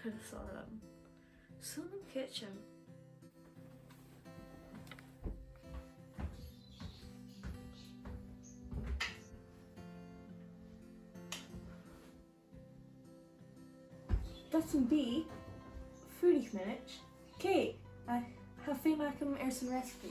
could have saw them. Still in the kitchen. Button B, frudig minute. Kijk, ga veel maken er zijn recipe.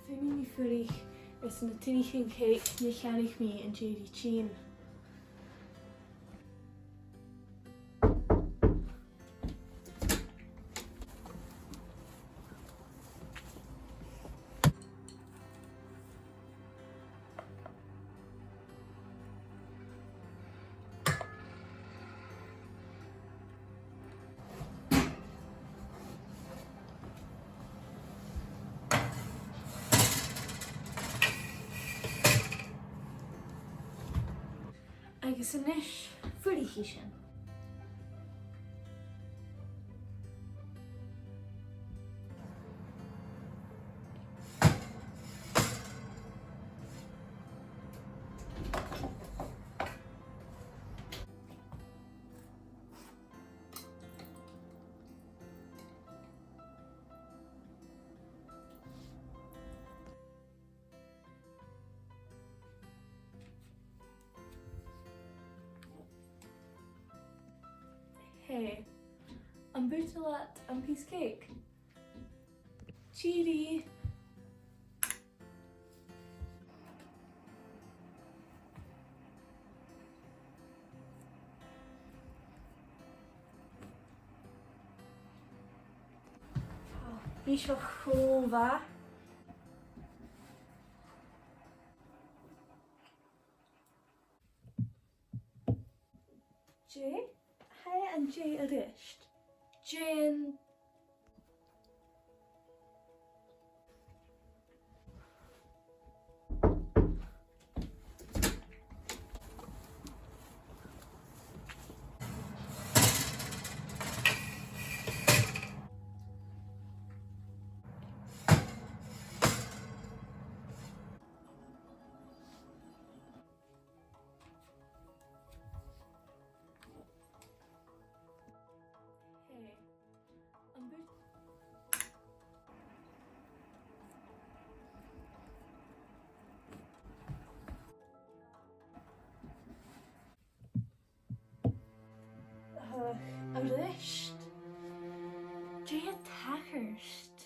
Vind ik niet frudig. Is een tinny geen cake, die ga ik mee in JD Chain. Ik is een nish frudig hieschen. Hey, I'm about to let a piece cake. Cheery. Bishop Hova. J? Hij en J erist. Jane. Erist. J attackers.